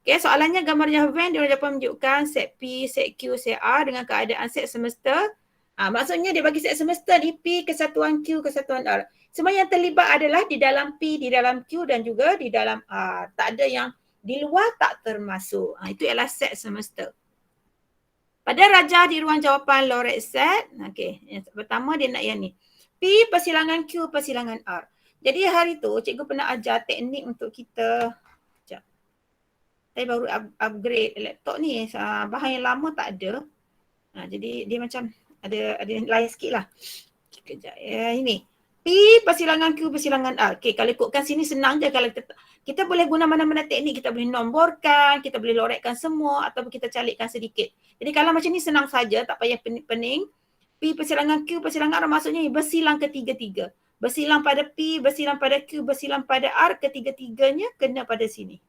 Okay, soalannya gambarnya Venn dia dapat menunjukkan set P, set Q, set R dengan keadaan set semesta. Maksudnya dia bagi set semesta di P kesatuan Q kesatuan R. Semua yang terlibat adalah di dalam P, di dalam Q dan juga di dalam R. Tak ada yang di luar tak termasuk. Itu ialah set semesta. Pada rajah di ruang jawapan Lorentz set, okay, yang pertama dia nak yang ni. P persilangan Q persilangan R. Jadi hari tu cikgu pernah ajar teknik untuk kita. Saya baru upgrade laptop ni, bahan yang lama tak ada. Jadi dia macam ada lain sikit lah. Kejap ini. P persilangan Q persilangan R. Okay, kalau ikutkan sini senang je. Kalau kita boleh guna mana-mana teknik. Kita boleh nomborkan, kita boleh lorekkan semua ataupun kita calikkan sedikit. Jadi kalau macam ni senang saja, tak payah pening. P persilangan Q persilangan R maksudnya bersilang ketiga-tiga. Bersilang pada P, bersilang pada Q, bersilang pada R, ketiga-tiganya kena pada sini.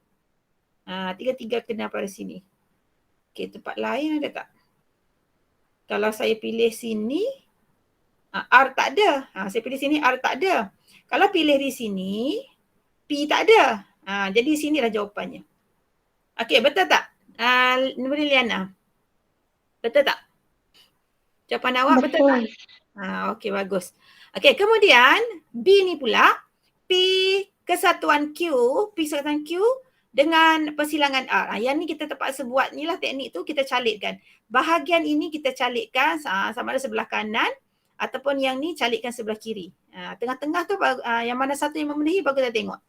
Tiga-tiga kena pada sini. Okey, tempat lain ada tak? Kalau saya pilih sini, R tak ada. Saya pilih sini, R tak ada. Kalau pilih di sini, P tak ada. Jadi sinilah jawapannya. Okey, betul tak? Nuri Liana. Betul tak? Jawapan awak betul tak? Okey, bagus. Okey, kemudian B ni pula, P kesatuan Q dengan persilangan R. Yang ni kita terpaksa buat ni lah teknik tu, kita calitkan. Bahagian ini kita calitkan sama ada sebelah kanan ataupun yang ni calitkan sebelah kiri. Tengah-tengah tu yang mana satu yang memenuhi baru kita tengok.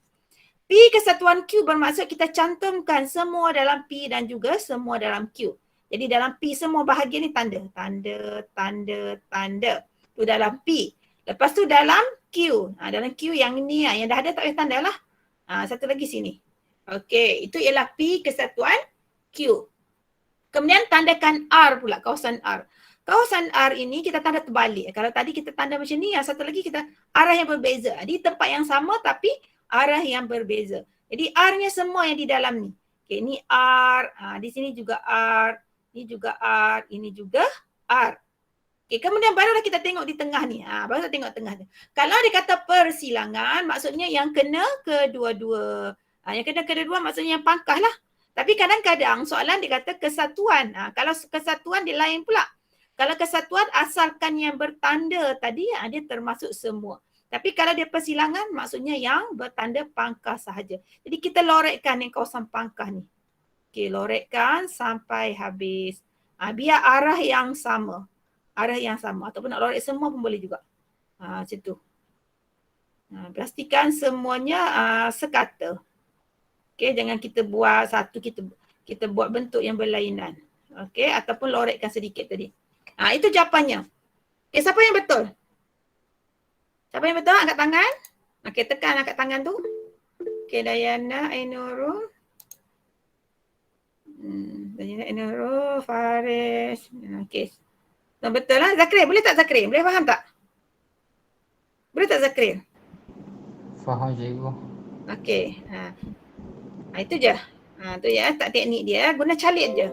P kesatuan Q bermaksud kita cantumkan semua dalam P dan juga semua dalam Q. Jadi dalam P semua bahagian ni tanda. Tu dalam P. Lepas tu dalam Q. Dalam Q yang ni yang dah ada tak payah tanda lah. Satu lagi sini. Okey, itu ialah P kesatuan Q. Kemudian tandakan R pula, kawasan R. Kawasan R ini kita tanda terbalik. Kalau tadi kita tanda macam ni, yang satu lagi kita arah yang berbeza. Di tempat yang sama tapi arah yang berbeza. Jadi R-nya semua yang di dalam ni. Okey, ni R, di sini juga R, ni juga R, ini juga R. Okey, kemudian barulah kita tengok di tengah ni. Baru kita tengok tengah ni. Kalau dia kata persilangan, maksudnya yang kena kedua-dua. Yang kena kedua-dua maksudnya yang pangkah lah. Tapi kadang-kadang soalan dia kata kesatuan. Kalau kesatuan dia lain pula. Kalau kesatuan asalkan yang bertanda tadi, dia termasuk semua. Tapi kalau dia persilangan maksudnya yang bertanda pangkah sahaja. Jadi kita lorekkan yang kawasan pangkah ni. Okey, lorekkan sampai habis. Biar arah yang sama. Arah yang sama. Ataupun nak lorek semua pun boleh juga. Macam tu. Pastikan semuanya sekata. Okey, jangan kita buat satu, kita buat bentuk yang berlainan. Okey, ataupun lorekkan sedikit tadi. Itu jawapannya. Okey, siapa yang betul? Siapa yang betul? Angkat tangan. Okey, tekan angkat tangan tu. Okey, Dayana, Ainurul. Dayana, Ainurul, Faris. Okey. Betul lah. Zakri, boleh tak Zakri? Boleh faham tak? Boleh tak Zakri? Faham cikgu. Okey. Itu je. Tu ya, tak teknik dia. Guna calit je.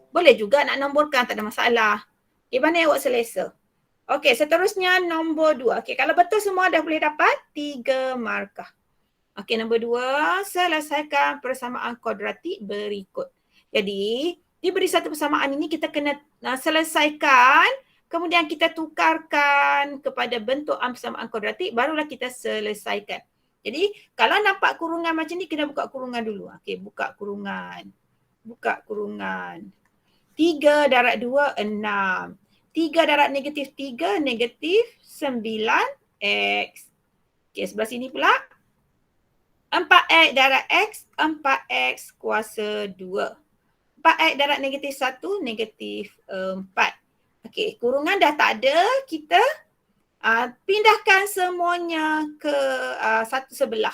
Boleh juga nak nomborkan, tak ada masalah. Okey, mana yang awak selesa? Okey, seterusnya nombor 2. Okey, kalau betul semua dah boleh dapat 3 markah. Okey, nombor 2, selesaikan persamaan kuadratik berikut. Jadi, diberi satu persamaan ini kita kena selesaikan, kemudian kita tukarkan kepada bentuk persamaan kuadratik, barulah kita selesaikan. Jadi, kalau nampak kurungan macam ni, kena buka kurungan dulu. Okey, buka kurungan. Buka kurungan. 3 darab 2, 6. 3 darab negatif 3, negatif 9x. Okey, sebelah sini pula. 4x darab x, 4x kuasa 2. 4x darab negatif 1, negatif 4. Okey, kurungan dah tak ada, kita pindahkan semuanya ke satu sebelah.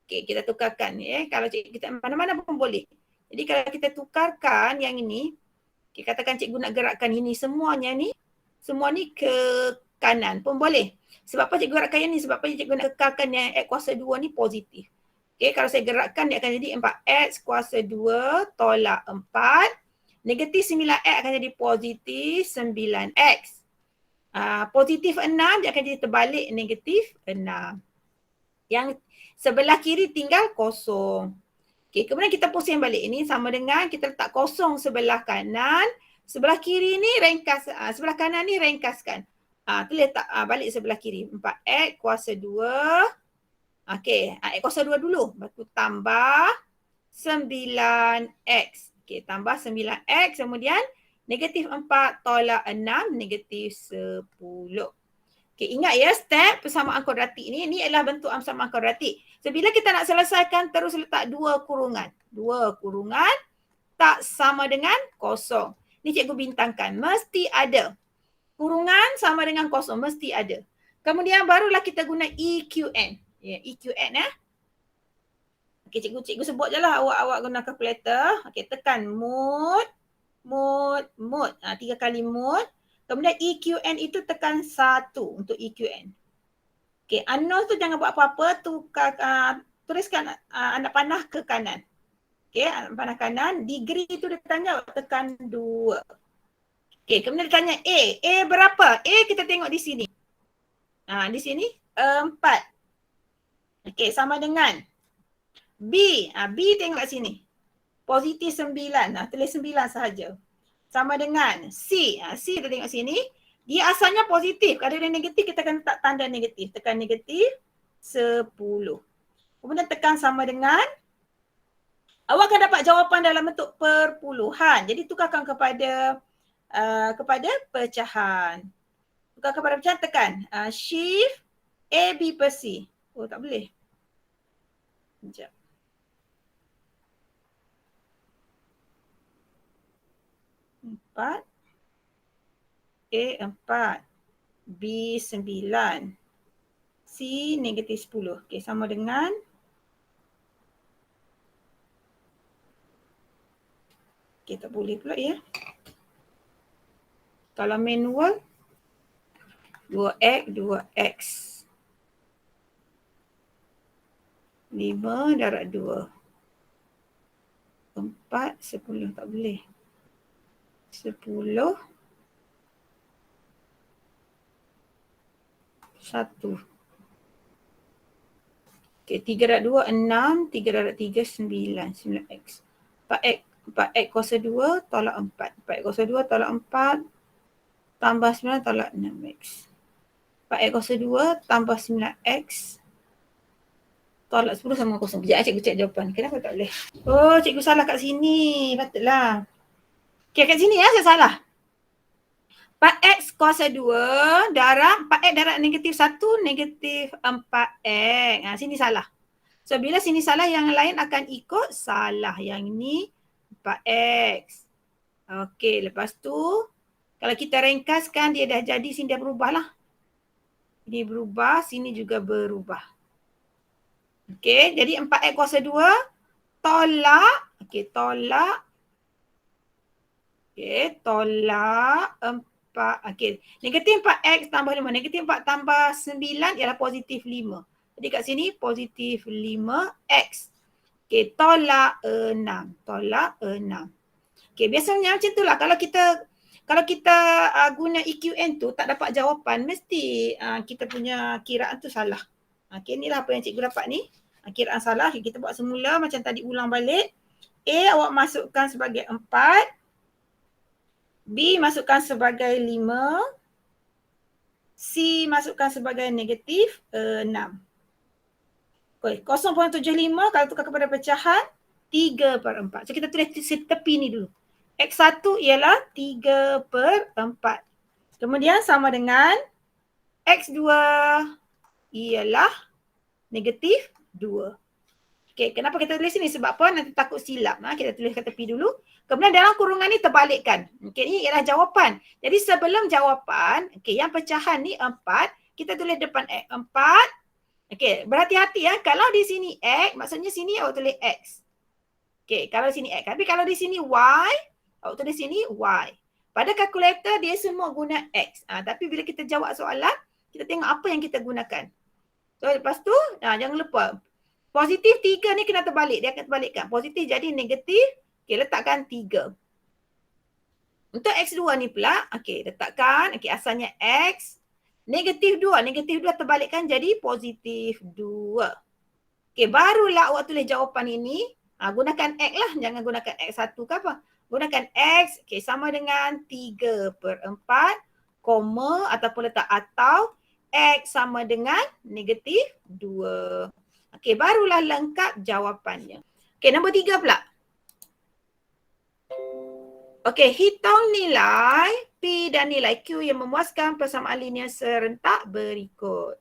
Okey, kita tukarkan. Kalau kita mana-mana pun boleh. Jadi kalau kita tukarkan yang ini, katakan cikgu nak gerakkan ini semuanya ni, semua ni ke kanan pun boleh. Sebab apa cikgu gerakkan yang ni? Sebab apa cikgu nak kekalkan yang x kuasa 2 ni positif. Okay, kalau saya gerakkan dia akan jadi 4x kuasa 2 tolak 4. Negatif 9x akan jadi positif 9x. Positif 6 dia akan jadi terbalik negatif 6. Yang sebelah kiri tinggal kosong. Okey, kemudian kita pusing balik. Ini sama dengan kita letak kosong sebelah kanan. Sebelah kiri ni ringkas, sebelah kanan ni ringkaskan. Tu letak balik sebelah kiri. 4x kuasa 2. Okey, x kuasa 2 dulu. Lepas tu tambah 9x. Okey, tambah 9x. Kemudian negatif 4 tolak 6, negatif 10. Okey, ingat ya step persamaan kuadratik ni. Ini adalah bentuk persamaan kuadratik. So, bila kita nak selesaikan, terus letak 2 kurungan. 2 kurungan tak sama dengan kosong. Ni cikgu bintangkan. Mesti ada. Kurungan sama dengan kosong. Mesti ada. Kemudian barulah kita guna EQN. Ya, EQN ya. Okey, cikgu sebut je lah. Awak guna kalkulator. Okey, tekan mod. 3 kali mod. Kemudian EQN itu tekan 1 untuk EQN. Okey, unknown tu jangan buat apa-apa. Tuliskan anak panah ke kanan. Okey, anak panah kanan. Degree tu dia tanya, tekan 2. Okey, kemudian dia tanya A. A berapa? A kita tengok di sini. Di sini 4. Okey, sama dengan B. B tengok kat sini. Positif 9. Tulis 9 sahaja. Sama dengan C. C kita tengok sini. Dia asalnya positif. Kalau dia negatif, kita akan letak tanda negatif. Tekan negatif 10. Kemudian tekan sama dengan. Awak akan dapat jawapan dalam bentuk perpuluhan. Jadi tukarkan kepada pecahan. Tukar kepada pecahan, tekan shift A, B per C. Oh, tak boleh. Sekejap. A 4, B 9, C negatif 10. Okey, sama dengan tak boleh pula ya. Kalau manual 2x 2x 5 darab 2 4 10 tak boleh. 10 1. Okey, 3 darab 2 6, 3 darab 3 9, 9x. 4x kuasa 2 tolak 4. 4x kuasa 2 tolak 4 tambah 9 tolak 6x. 4x kuasa 2 tambah 9x tolak 10 sama 0. Sekejap cikgu cek jawapan. Kenapa tak boleh? Oh, cikgu salah kat sini. Patutlah. Okey, kat sini ya saya salah. 4x kuasa 2 darab 4x darab negatif 1 negatif 4x. Sini salah. So bila sini salah, yang lain akan ikut salah. Yang ni 4x. Okey, lepas tu kalau kita ringkaskan dia dah jadi, sini dah berubah lah. Ini berubah, sini juga berubah. Okey, jadi 4x kuasa 2 tolak. Okey, tolak. Okey, tolak 4. Okey, negatif 4x tambah 5. Negatif 4 tambah 9 ialah positif 5. Jadi kat sini positif 5x. Okey, tolak 6. Tolak 6. Okey, biasanya macam itulah. Kalau kita guna EQN tu tak dapat jawapan, mesti kita punya kiraan tu salah. Okey, inilah apa yang cikgu dapat ni. Kiraan salah. Kita buat semula macam tadi, ulang balik. A awak masukkan sebagai 4. B masukkan sebagai 5. C masukkan sebagai negatif 6. Okay, 0.75 kalau tukar kepada pecahan 3/4. So kita tulis tepi ni dulu. X1 ialah 3/4. Kemudian sama dengan X2 ialah negatif 2. Okay, kenapa kita tulis sini? Sebab apa? Nanti takut silap. Kita tulis kat tepi dulu. Kemudian dalam kurungan ni terbalikkan. Okay, ini ialah jawapan. Jadi sebelum jawapan, okay, yang pecahan ni 4, kita tulis depan X. 4. Okay, berhati-hati ya. Kalau di sini X, maksudnya sini awak tulis X. Okay, kalau di sini X. Tapi kalau di sini Y, awak tulis sini Y. Pada kalkulator dia semua guna X. Tapi bila kita jawab soalan, kita tengok apa yang kita gunakan. So lepas tu, jangan lupa. Positif 3 ni kena terbalik. Dia akan terbalikkan. Positif jadi negatif. Okey, letakkan 3. Untuk X2 ni pula. Okey, letakkan. Okey, asalnya X. Negatif 2. Negatif 2 terbalikkan jadi positif 2. Okey, barulah awak tulis jawapan ini. Gunakan X lah, jangan gunakan X1 ke apa. Gunakan X, okay, sama dengan 3/4, koma ataupun letak atau X sama dengan negatif 2. Okay, barulah lengkap jawapannya. Okay, nombor 3 pula. Okay, hitung nilai P dan nilai Q yang memuaskan persamaan linear serentak berikut.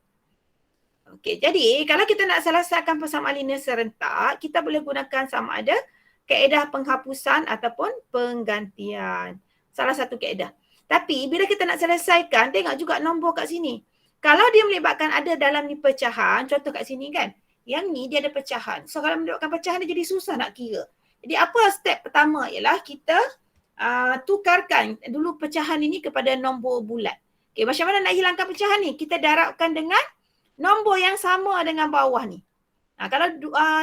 Okay, jadi kalau kita nak selesaikan persamaan linear serentak, kita boleh gunakan sama ada kaedah penghapusan ataupun penggantian. Salah satu kaedah. Tapi bila kita nak selesaikan, tengok juga nombor kat sini. Kalau dia melibatkan ada dalam ni pecahan, contoh kat sini kan, yang ni dia ada pecahan. So kalau melibatkan pecahan dia jadi susah nak kira. Jadi apa step pertama ialah kita tukarkan dulu pecahan ini kepada nombor bulat. Okay, macam mana nak hilangkan pecahan ni? Kita darabkan dengan nombor yang sama dengan bawah ni. Kalau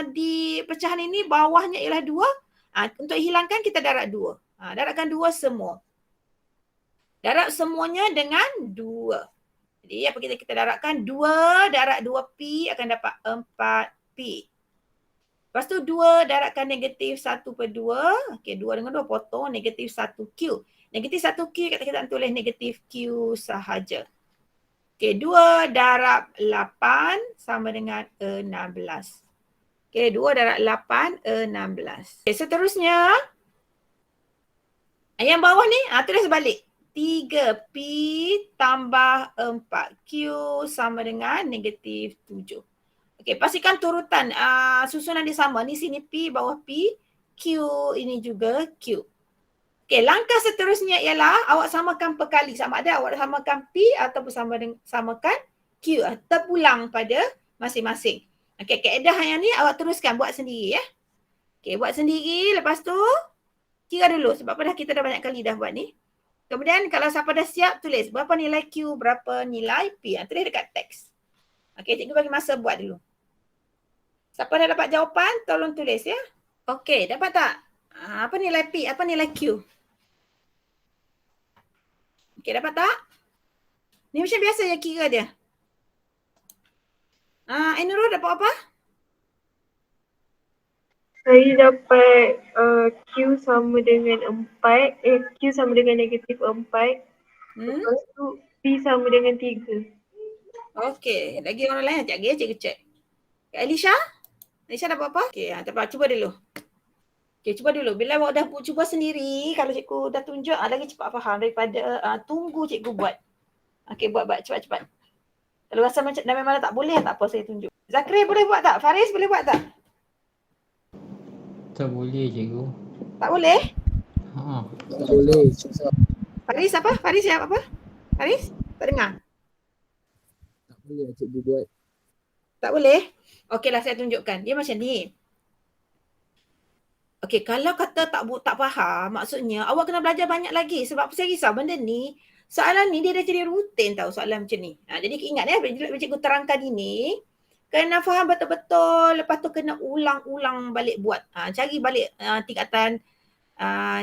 di pecahan ini bawahnya ialah 2, untuk hilangkan kita darab 2. Darabkan 2 semua. Darab semuanya dengan 2. Jadi apa kita darabkan? 2 darab 2P akan dapat 4P. Lepas tu 2 darabkan negatif 1/2. Okay, 2 dengan 2 potong negatif 1Q. Negatif 1Q kita tulis negatif Q sahaja. Okay, 2 darab 8 sama dengan 16. Okay, 2 darab 8, 16. Okay, seterusnya, yang bawah ni, tulis balik. 3P tambah 4Q sama dengan negatif 7. Okay, pastikan turutan susunan dia sama. Ni sini P, bawah P, Q ini juga Q. Okay, langkah seterusnya ialah awak samakan perkali. Sama ada awak samakan P ataupun samakan Q. Terpulang pada masing-masing. Okay, kaedah yang ni awak teruskan buat sendiri ya. Okay, buat sendiri. Lepas tu kira dulu sebab pada kita dah banyak kali dah buat ni. Kemudian kalau siapa dah siap tulis berapa nilai Q, berapa nilai P. Tulis dekat teks. Okay, cikgu bagi masa buat dulu. Siapa dah dapat jawapan tolong tulis ya. Okay, dapat tak? Apa nilai P, apa nilai Q? Okay, dapat tak? Ni macam biasa je kira dia. Ainurul dapat apa? Saya dapat Q sama dengan 4, Q sama dengan negatif 4. Lepas tu P sama dengan 3. Okey, lagi orang lain sekejap lagi ya, cikgu cek. Alisha? Alisha dapat apa? Okey, tak apa, cuba dulu. Okey, cuba dulu. Bila awak dah cuba sendiri, kalau cikgu dah tunjuk, lagi cepat faham daripada tunggu cikgu buat. Okey, buat cepat-cepat. Kalau rasa macam dah memang tak boleh, tak apa saya tunjuk. Zakri boleh buat tak? Faris boleh buat tak? Tak boleh cikgu. Tak boleh? Tak boleh. Faris apa? Faris siap apa? Faris? Tak dengar? Tak boleh cikgu buat. Tak boleh? Okeylah saya tunjukkan. Dia macam ni. Okey, kalau kata tak faham, maksudnya awak kena belajar banyak lagi. Sebab saya risau benda ni, soalan ni dia dah jadi rutin tau soalan macam ni. Jadi ingat ya, bila cikgu terangkan ini, kena faham betul-betul, lepas tu kena ulang-ulang balik buat. Cari balik tingkatan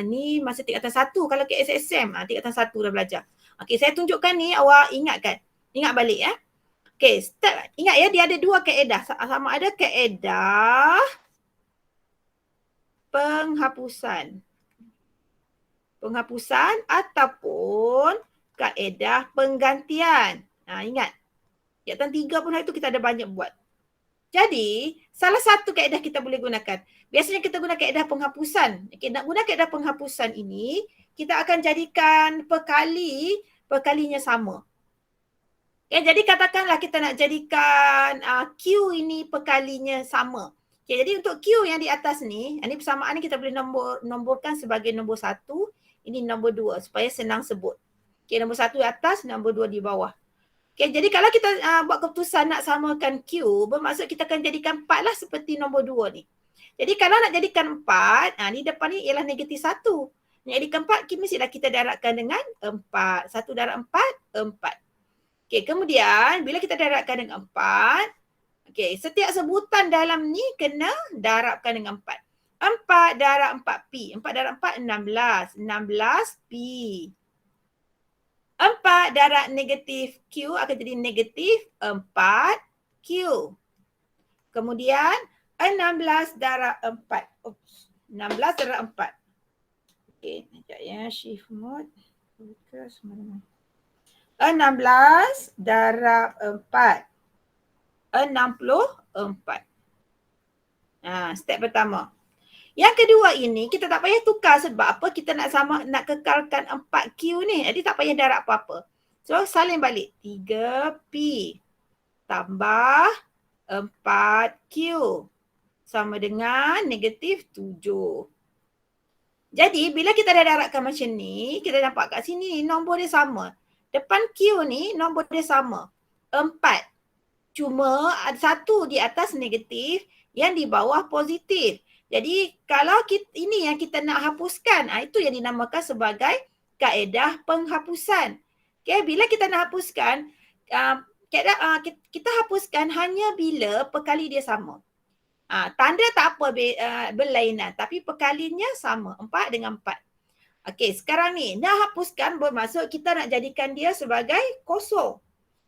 ni masa tingkatan 1 kalau ke SSM, tingkatan 1 dah belajar. Okey, saya tunjukkan ni, awak ingatkan. Ingat balik ya. Okey, step. Ingat ya, dia ada 2 kaedah. Sama ada kaedah penghapusan ataupun kaedah penggantian. Ingat. Tingkatan 3 pun hari tu kita ada banyak buat. Jadi, salah satu kaedah kita boleh gunakan. Biasanya kita guna kaedah penghapusan. Okay, nak guna kaedah penghapusan ini, kita akan jadikan perkalinya sama. Okay, jadi katakanlah kita nak jadikan Q ini perkalinya sama. Okay, jadi untuk Q yang di atas ni, ini persamaan ni kita boleh nomborkan sebagai nombor 1, ini nombor 2 supaya senang sebut. Okay, nombor 1 di atas, nombor 2 di bawah. Okay, jadi kalau kita buat keputusan nak samakan Q, bermaksud kita akan jadikan 4 lah seperti nombor 2 ni. Jadi kalau nak jadikan 4, di depan ni ialah negatif 1. Nak jadikan 4, mestilah kita darabkan dengan 4. 1 darab 4, 4. Okay, kemudian bila kita darabkan dengan 4, okay, setiap sebutan dalam ni kena darabkan dengan 4. 4 darab 4P. 4 darab 4, 16. 16P. 4 darab negatif Q akan jadi negatif 4Q. Kemudian 16 darab 4. Oops. 16 darab 4. Okey, sekejap ya. Shift mode. Buka semua dengan 16 darab 4. 64. Step pertama. Yang kedua ini kita tak payah tukar sebab apa? Kita nak kekalkan 4Q ni. Jadi tak payah darab apa-apa. So salin balik. 3P tambah 4Q sama dengan negatif 7. Jadi bila kita dah darabkan macam ni, kita nampak kat sini nombor dia sama. Depan Q ni nombor dia sama. 4. Cuma ada satu di atas negatif, yang di bawah positif. Jadi kalau ini yang kita nak hapuskan, itu yang dinamakan sebagai kaedah penghapusan. Okay, bila kita nak hapuskan, kita hapuskan hanya bila perkali dia sama. Tanda tak apa berlainan, tapi perkalinya sama, 4 dengan 4. Okey, sekarang ni nak hapuskan bermaksud kita nak jadikan dia sebagai kosong.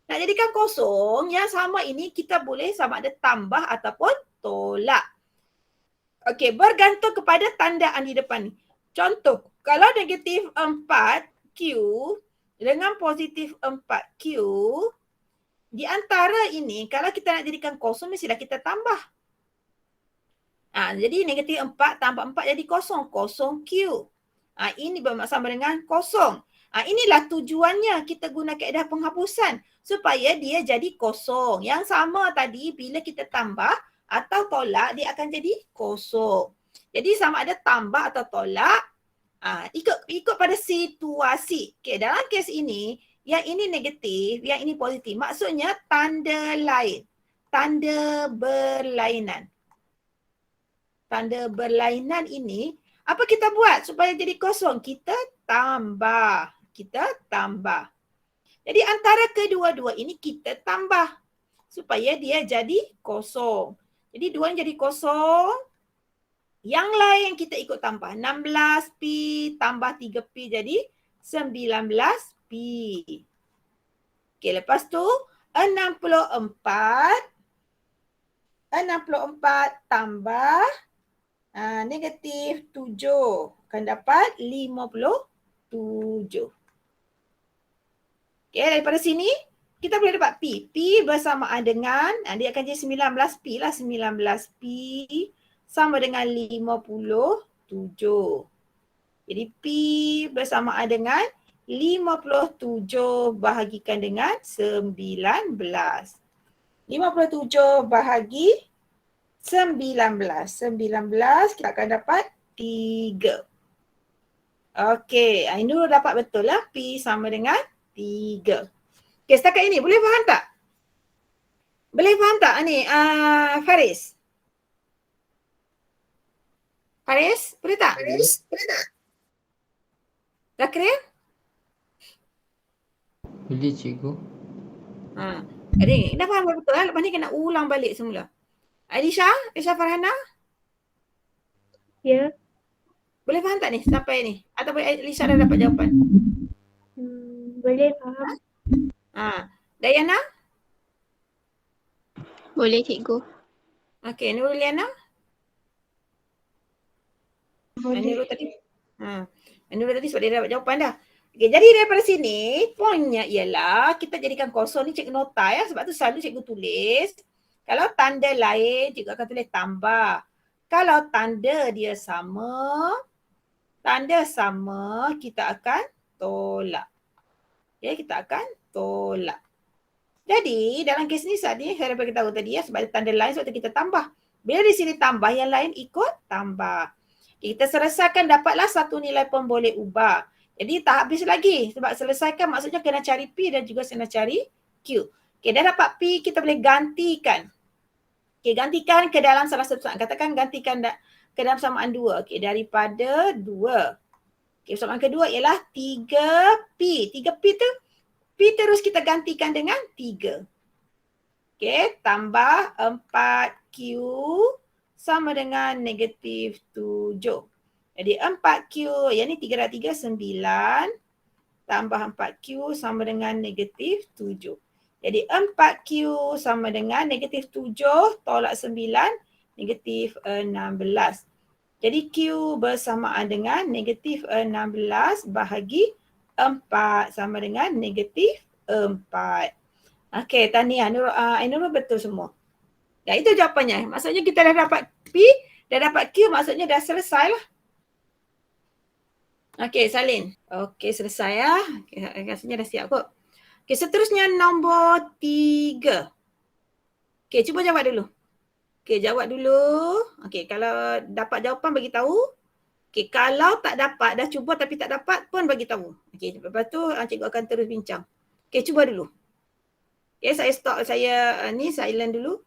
Nak jadikan kosong, yang sama ini kita boleh sama ada tambah ataupun tolak. Okey, bergantung kepada tandaan di depan ni. Contoh, kalau negatif 4Q dengan positif 4Q, di antara ini kalau kita nak jadikan kosong mestilah kita tambah. Jadi negatif 4 tambah 4 jadi kosong. Kosong Q. Ini bermaksud sama dengan kosong. Inilah tujuannya kita guna kaedah penghapusan supaya dia jadi kosong. Yang sama tadi bila kita tambah atau tolak dia akan jadi kosong. Jadi sama ada tambah atau tolak ikut pada situasi. Okay, dalam kes ini yang ini negatif, yang ini positif. Maksudnya tanda lain. Tanda berlainan. Tanda berlainan ini apa kita buat supaya jadi kosong? Kita tambah. Jadi antara kedua-dua ini kita tambah supaya dia jadi kosong. Jadi 2 jadi kosong. Yang lain kita ikut tambah. 16P tambah 3P jadi 19P. Okey, lepas tu 64 tambah negatif 7 akan dapat 57. Okey, daripada sini kita boleh dapat P. P bersamaan dengan, dia akan jadi 19P lah. 19P sama dengan 57. Jadi P bersamaan dengan 57 bahagikan dengan 19. 57 bahagi 19. 19 kita akan dapat 3. Okey, Ainul dapat betul lah. P sama dengan 3. Okey, setakat ini boleh faham tak? Boleh faham tak ni Faris? Faris, boleh tak? Dah clear? Boleh cikgu. Adik, dah faham betul lah. Lepas ni kena ulang balik semula. Alisha Farhana? Ya. Boleh faham tak ni sampai ni? Ataupun Alisha dah dapat jawapan? Boleh faham. Dayana? Boleh cikgu. Okey, Nuruliana? Nurul tadi? Nurul tadi sebab dia dapat jawapan dah. Okey, jadi daripada sini, poinnya ialah kita jadikan kosong ni cikgu nota ya. Sebab tu selalu cikgu tulis. Kalau tanda lain, cikgu akan tulis tambah. Kalau tanda dia sama, kita akan tolak. Ya, kita akan tolak. Jadi dalam kes ni tadi saya dah beritahu tadi ya, sebab ada tanda lain sebab tu kita tambah. Bila di sini tambah, yang lain ikut tambah. Kita selesaikan dapatlah satu nilai pun boleh ubah. Jadi tak habis lagi sebab selesaikan maksudnya kena cari P dan juga kena cari Q. Okey, dah dapat P, kita boleh gantikan. Okey, gantikan ke dalam salah satu samaan. Katakan gantikan ke dalam samaan 2. Okey, daripada 2. Okey, samaan kedua ialah 3P. 3P tu P terus kita gantikan dengan 3. Okey, tambah 4Q sama dengan negatif 7. Jadi 4Q, yang ni 3 dan 3, 9. Tambah 4Q sama dengan negatif 7. Jadi 4Q sama dengan negatif 7 tolak 9. negatif 16. Jadi Q bersamaan dengan negatif 16 bahagi 4 sama dengan negatif 4. Okey, tahniah Ainurul betul semua. Ya, itu jawapannya. Maksudnya kita dah dapat P, dah dapat Q, maksudnya dah selesai lah. Okey, salin. Okey, selesai ya. Okay, rasanya dah siap kot. Okey, seterusnya nombor 3. Okey, cuba jawab dulu. Okey, jawab dulu. Okey, kalau dapat jawapan bagi tahu. Okey, kalau tak dapat, dah cuba tapi tak dapat pun bagi tahu. Okey, lepas tu cikgu akan terus bincang. Okey, cuba dulu. Okey, saya stop, saya silent dulu.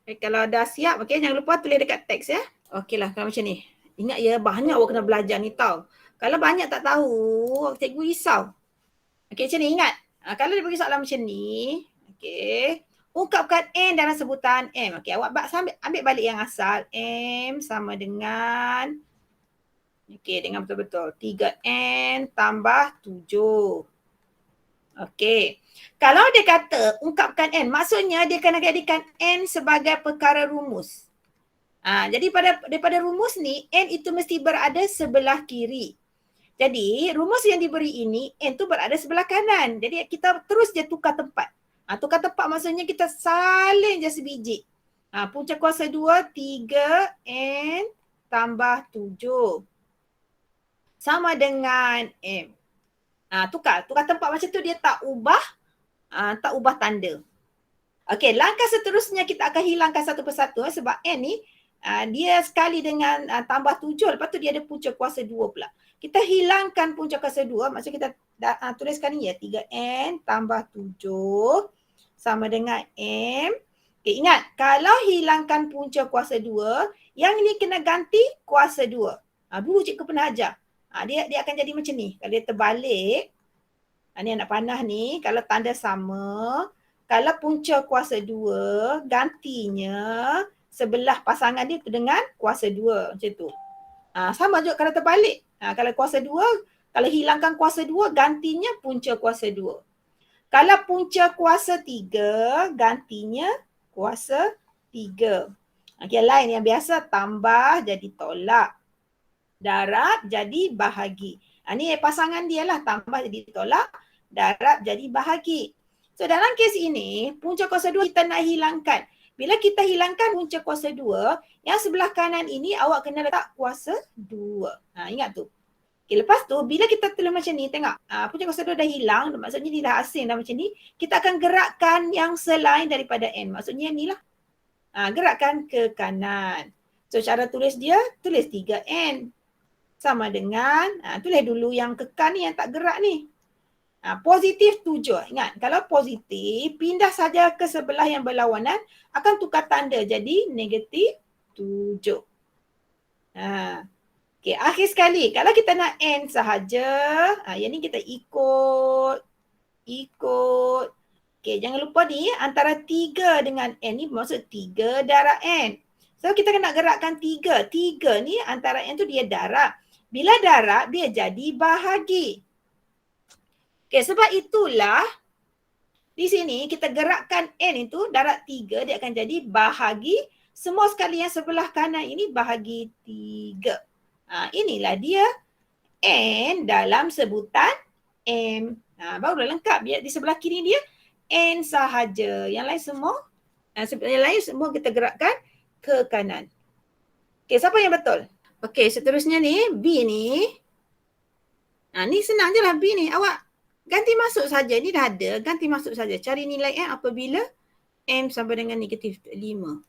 Okay, kalau dah siap, okey, jangan lupa tulis dekat teks ya. Okeylah, kalau macam ni. Ingat ya, banyak awak kena belajar ni tau. Kalau banyak tak tahu, cikgu risau. Okey, macam ni, ingat. Kalau dia bagi soalan macam ni, okey, ungkapkan N dalam sebutan M. Okey, awak ambil balik yang asal. M sama dengan, okey, dengan betul-betul. 3N tambah 7. Okey. Kalau dia kata ungkapkan N, maksudnya dia kena jadikan N sebagai perkara rumus. Jadi daripada rumus ni, N itu mesti berada sebelah kiri. Jadi rumus yang diberi ini, N tu berada sebelah kanan. Jadi kita terus je tukar tempat. Tukar tempat maksudnya kita salin je sebiji. Punca kuasa 2, 3N tambah 7. Sama dengan M. Tukar tempat macam tu, dia tak ubah tanda. Okey, langkah seterusnya kita akan hilangkan satu persatu sebab N ni dia sekali dengan tambah 7, lepas tu dia ada punca kuasa 2 pula. Kita hilangkan punca kuasa 2, maksudnya kita tuliskan ni ya, 3N tambah 7 sama dengan M. Okey, ingat, kalau hilangkan punca kuasa 2, yang ni kena ganti kuasa 2. Dulu cikgu pernah ajar. Dia akan jadi macam ni. Kalau dia terbalik, ni anak panah ni, kalau tanda sama, kalau punca kuasa 2, gantinya sebelah pasangan dia dengan kuasa 2. Macam tu. Sama juga kalau terbalik. Kalau kuasa 2, kalau hilangkan kuasa 2, gantinya punca kuasa 2. Kalau punca kuasa 3, gantinya kuasa 3. Okey, lain yang biasa tambah jadi tolak. Darab jadi bahagi. Ni pasangan dia lah, tambah jadi tolak, darab jadi bahagi. So dalam kes ini, punca kuasa 2 kita nak hilangkan. Bila kita hilangkan punca kuasa 2, yang sebelah kanan ini awak kena letak kuasa 2. Ingat tu. Okay, lepas tu, bila kita tulis macam ni, tengok. Punca kuasa 2 dah hilang, maksudnya dia dah asing dah macam ni. Kita akan gerakkan yang selain daripada N. Maksudnya ni lah. Gerakkan ke kanan. So cara tulis dia, tulis 3N. Sama dengan, tulis dulu yang kekan ni yang tak gerak ni. Positif 7. Ingat, kalau positif, pindah saja ke sebelah yang berlawanan, akan tukar tanda jadi negatif 7. Okay, akhir sekali, kalau kita nak N sahaja, yang ni kita ikut. Okay, jangan lupa ni, antara 3 dengan N ni maksud 3 darab N. So kita kena gerakkan 3. 3 ni antara N tu dia darab. Bila darab, dia jadi bahagi. Okay, sebab itulah di sini kita gerakkan N itu darab 3, dia akan jadi bahagi. Semua sekali yang sebelah kanan ini bahagi 3. Inilah dia N dalam sebutan M. Baru dah lengkap. Di sebelah kiri dia N sahaja. Yang lain semua kita gerakkan ke kanan. Okay, siapa yang betul? Okey, seterusnya ni, B ni. Ni senang je lah B ni. Awak ganti masuk saja. Ni dah ada, ganti masuk saja. Cari nilai M apabila M sama dengan negatif 5.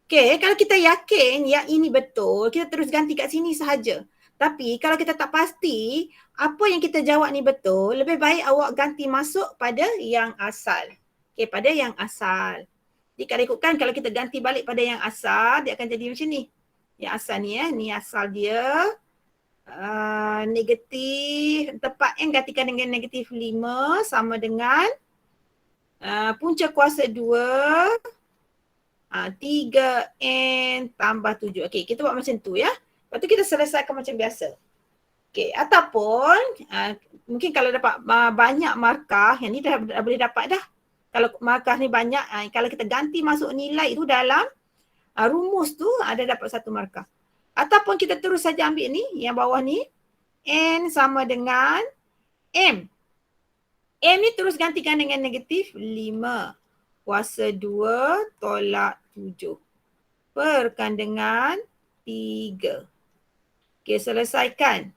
Okey, kalau kita yakin yang ini betul, kita terus ganti kat sini sahaja. Tapi kalau kita tak pasti apa yang kita jawab ni betul, lebih baik awak ganti masuk pada yang asal. Okey, pada yang asal. Jadi kalau ikutkan, kalau kita ganti balik pada yang asal, dia akan jadi macam ni. Yang asal ni ni asal dia negatif, tepat N gantikan dengan negatif 5 sama dengan punca kuasa 2 3N tambah 7. Okey, kita buat macam tu ya. Lepas tu kita selesaikan macam biasa. Okey, ataupun mungkin kalau dapat banyak markah, yang ni dah boleh dapat dah. Kalau markah ni banyak, kalau kita ganti masuk nilai itu dalam rumus tu ada dapat 1 markah. Ataupun kita terus saja ambil ni, yang bawah ni, N sama dengan M. M ni terus gantikan dengan negatif 5 kuasa 2 tolak 7. Perkan dengan 3. Okey, selesaikan.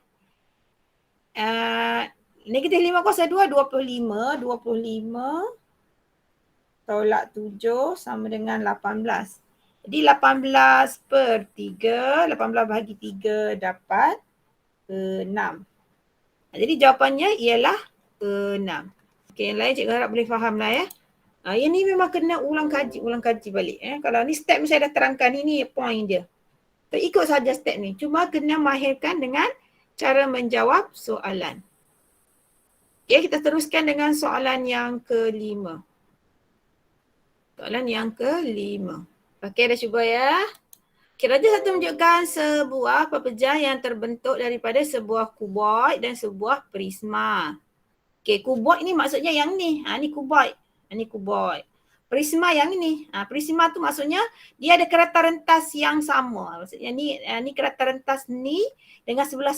Negatif 5 kuasa 2, 25. 25 tolak 7 sama dengan 18. Jadi 18 per 3, 18 bahagi 3 dapat 6. Jadi jawapannya ialah 6. Okey, yang lain cikgu harap boleh faham lah ya. Yang ni memang kena ulang kaji balik. Kalau ni step ni saya dah terangkan, ini point dia. So, ikut saja step ni. Cuma kena mahirkan dengan cara menjawab soalan. Okey, kita teruskan dengan soalan yang kelima. Soalan yang kelima. Okey, dah cuba ya. Okay, Raja satu menunjukkan sebuah pepejah yang terbentuk daripada sebuah kuboid dan sebuah prisma. Okey, kuboid ni maksudnya yang ni. Ni kuboid. Ni kuboid. Prisma yang ini. Prisma tu maksudnya dia ada kerata rentas yang sama. Maksudnya ni kerata rentas ni dengan sebelah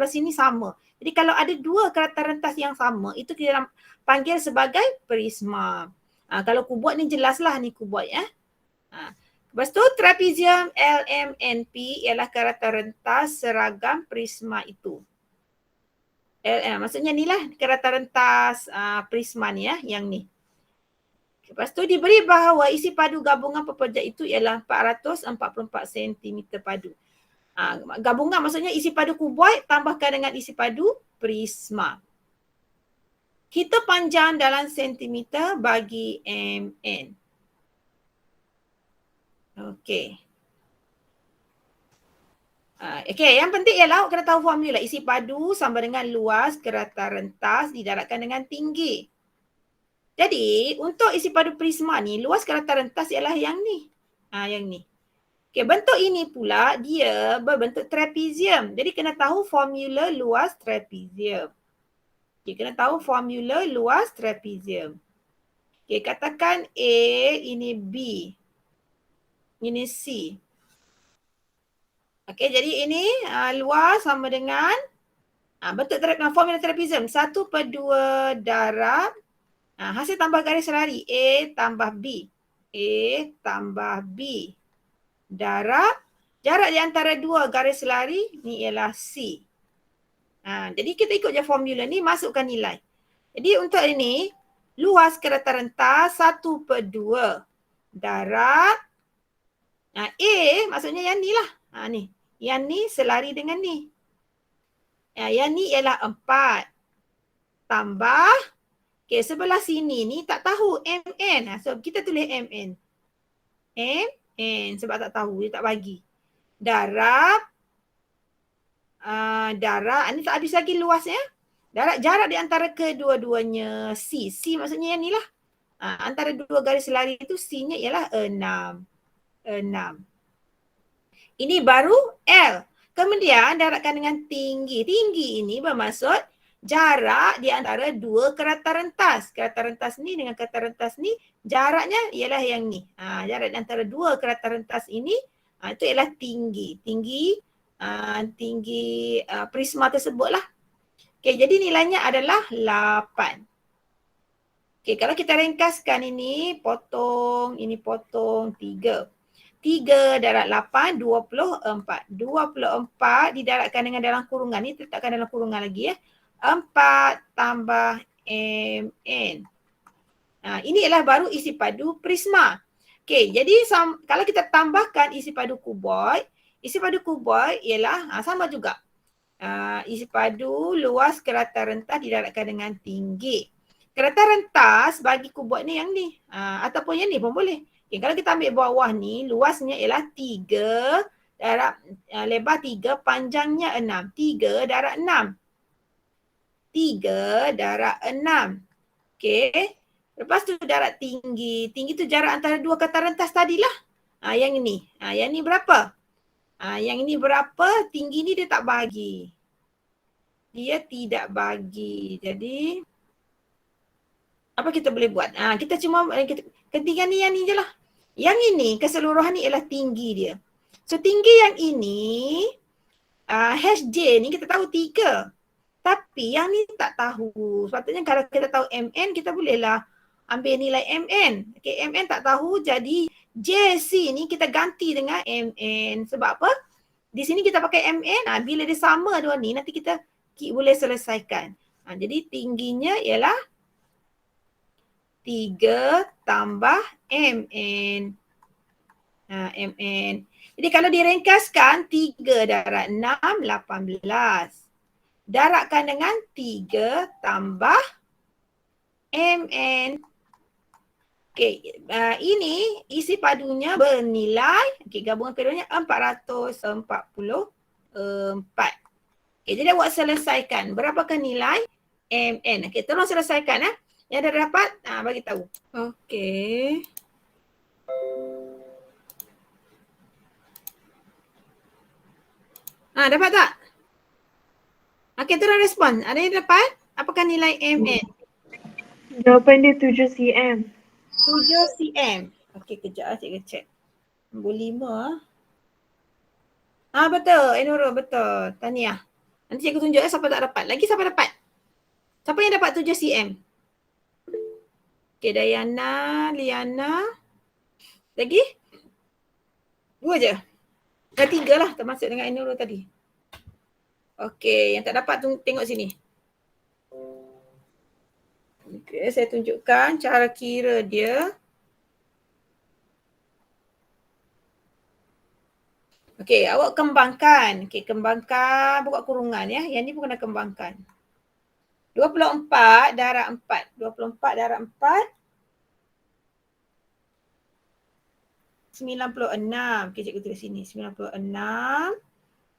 sini sama. Jadi kalau ada dua kerata rentas yang sama, itu kita panggil sebagai prisma. Kalau kuboid ni jelaslah ni kuboid ya. Lepas tu trapezium LMNP ialah kerata rentas seragam prisma itu. Maksudnya ni lah kerata rentas prisma ni ya, yang ni. Lepas tu diberi bahawa isi padu gabungan pepejah itu ialah 444 cm padu. Gabungan maksudnya isi padu kuboid tambahkan dengan isi padu prisma. Kita panjang dalam sentimeter bagi MN. Okey. Okey, yang penting ialah awak kena tahu formula. Isi padu sama dengan luas kerata rentas didarabkan dengan tinggi. Jadi, untuk isi padu prisma ni, luas kerata rentas ialah yang ni. Yang ni. Okey, bentuk ini pula dia berbentuk trapezium. Jadi, kena tahu formula luas trapezium. Okey, kena tahu formula luas trapezium. Okey, katakan A, ini B. Ini C. Okey, jadi ini luas sama dengan bentuk formula trapezium 1/2 darab hasil tambah garis lari A tambah B. A tambah B darab jarak di antara dua garis lari ni ialah C. Jadi kita ikut je formula ni, masukkan nilai. Jadi untuk ini luas kerata rentas 1/2 darab A maksudnya yang ni lah. Ni. Yang ni selari dengan ni. Yang ni ialah 4 tambah, okay, sebelah sini ni tak tahu MN. So kita tulis MN. MN sebab tak tahu, dia tak bagi. Darab, ni tak habis lagi luasnya. Darab jarak di antara kedua-duanya C. C maksudnya yang ni lah. Antara dua garis lari itu C-nya ialah 6. Ini baru L. Kemudian darabkan dengan tinggi. Tinggi ini bermaksud jarak di antara dua kerata rentas. Kerata rentas ni dengan kerata rentas ni jaraknya ialah yang ni. Jarak di antara dua kerata rentas ini itu ialah tinggi. Tinggi prisma tersebut lah. Okay, jadi nilainya adalah 8. Okay, kalau kita ringkaskan ini potong 3. 3 darab 8, 24. 24 didarabkan dengan dalam kurungan. Ni letakkan dalam kurungan lagi ya. 4 tambah MN. Ini ialah baru isi padu prisma. Okey, jadi kalau kita tambahkan isi padu kuboid ialah sama juga. Isi padu luas kerata rentas didarabkan dengan tinggi. Kerata rentas bagi kuboid ni yang ni. Ataupun yang ni pun boleh. Okay, kalau kita ambil bawah ni, luasnya ialah 3 darab lebar 3, panjangnya 6. 3 darab 6. 3 darab 6. Okey. Lepas tu darab tinggi. Tinggi tu jarak antara dua kerata rentas tadilah. Yang ini. Yang ni berapa? Yang ini berapa? Tinggi ni dia tak bagi. Dia tidak bagi. Jadi apa kita boleh buat? Kita cuma ketinggian ni yang ni je lah. Yang ini keseluruhan ni ialah tinggi dia. So tinggi yang ini hash J ni kita tahu 3. Tapi yang ni tak tahu. Sepatutnya kalau kita tahu MN, kita bolehlah ambil nilai MN. Okay, MN tak tahu, jadi JC ni kita ganti dengan MN. Sebab apa? Di sini kita pakai MN, bila dia sama dua ni, nanti kita boleh selesaikan. Jadi tingginya ialah 3 tambah MN. MN. Jadi kalau diringkaskan, 3 darab 6, 18. Darabkan dengan 3 tambah MN. Okey, ini isi padunya bernilai, gabungan keduanya 444. Okey, jadi awak selesaikan. Berapakah nilai MN? Okey, tolong selesaikan. Yang dah dapat, bagi tahu. Okey. Dapat tak? Okey, tolong respon. Ada yang dapat? Apakah nilai MN? Jawapan dia 7 cm. 7 cm. Okey, kejap cikgu check. Nombor 5. Betul. Nurul, betul. Tahniah. Nanti cikgu tunjuk siapa tak dapat. Lagi siapa dapat? Siapa yang dapat 7 cm? Okey, Dayana, Liana. Lagi? 2 je. 3 lah termasuk dengan Nurul tadi. Okey, yang tak dapat tengok sini. Okey, saya tunjukkan cara kira dia. Okey, awak kembangkan. Okey, kembangkan, buka kurungan ya. Yang ni pun kena kembangkan. 24 darab 4. 24 darab 4. 96. Okey, cikgu tulis sini. 96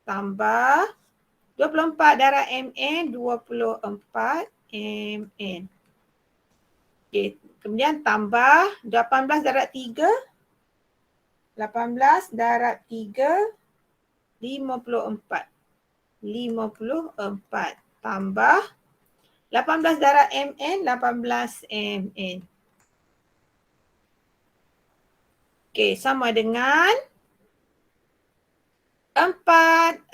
tambah 24 darab MN, 24 MN. Okey, kemudian tambah 18 darab 3. 18 darab 3, 54. 54 tambah 18 darab MN, 18 MN. Okey, sama dengan 4.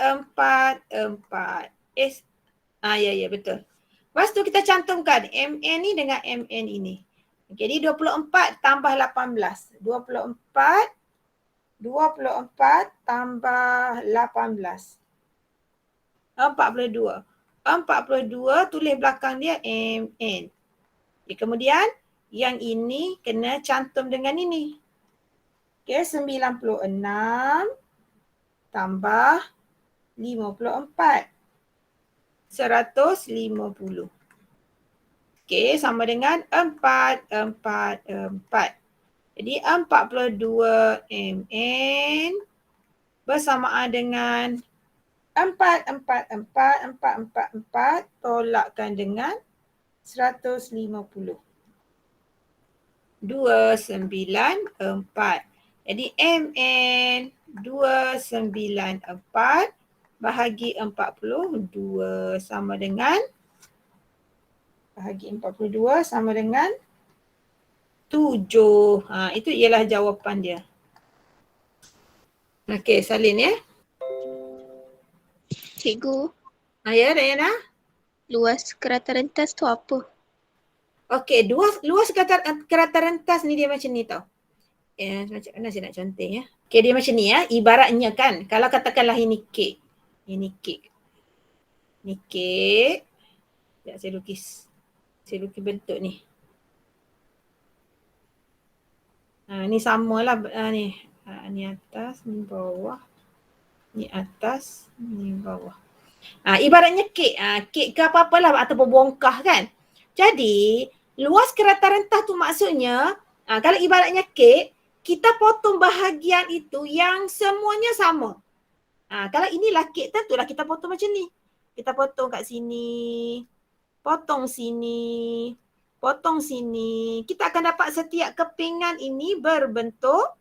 Ya, betul. Lepas tu kita cantumkan MN ni dengan MN ini. Jadi 24 tambah 18. 24 tambah 18. 42. 42 tulis belakang dia MN. Okay, kemudian yang ini kena cantum dengan ini. Okay, 96 tambah 54. 150. Okay, sama dengan 4. Jadi 42 MN bersamaan dengan 4 tolakkan dengan 150. 294. Jadi MN 294 bahagi 42 sama dengan sama dengan 7. Itu ialah jawapan dia. Okey, salin ya. Cikgu, Ya, Dayana. luas kerata rentas tu apa? Okey, luas kerata rentas ni dia macam ni tau. Macam mana saya nak contoh ya. Okey, dia macam ni ya. Ibaratnya kan, kalau katakanlah ini kek. Ini kek. Ni kek. Sekejap saya lukis. Saya lukis bentuk ni. Ni samalah ni. Ni atas, ni bawah. Ni atas, ni bawah. Ibaratnya kek. Kek ke apa-apalah ataupun bongkah kan. Jadi, luas kerata rentas tu maksudnya, kalau ibaratnya kek, kita potong bahagian itu yang semuanya sama. Kalau inilah kek, tentulah kita potong macam ni. Kita potong kat sini, potong sini, potong sini. Kita akan dapat setiap kepingan ini berbentuk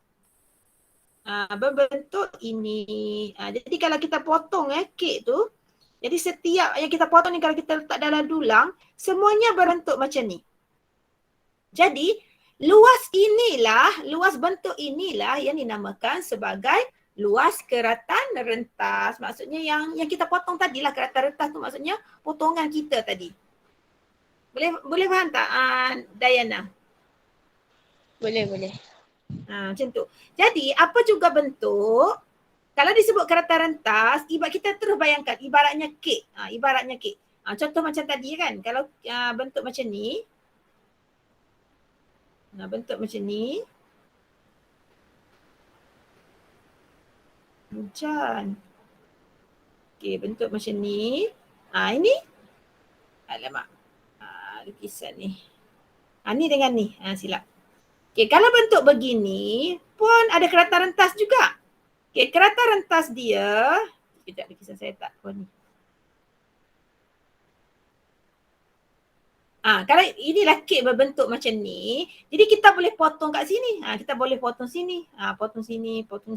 ini. Jadi kalau kita potong kek tu, jadi setiap yang kita potong ni kalau kita letak dalam dulang, semuanya berbentuk macam ni. Jadi luas bentuk inilah yang dinamakan sebagai luas keratan rentas. Maksudnya yang kita potong tadilah, keratan rentas tu maksudnya potongan kita tadi. Boleh faham tak Dayana? Boleh. Macam tu. Jadi apa juga bentuk, kalau disebut keratan rentas, kita terus bayangkan ibaratnya kek. Ibaratnya kek. Contoh macam tadi kan, kalau bentuk macam ni, bentuk macam ni. Hujan. Okey, bentuk macam ni. Ini. Alamak. Lukisan ni. Ni dengan ni. Silap. Okey, kalau bentuk begini pun ada keratan rentas juga. Okey, keratan rentas dia. Sekejap, lukisan saya tak ni. Kalau inilah kek berbentuk macam ni, jadi kita boleh potong kat sini. Kita boleh potong sini. Potong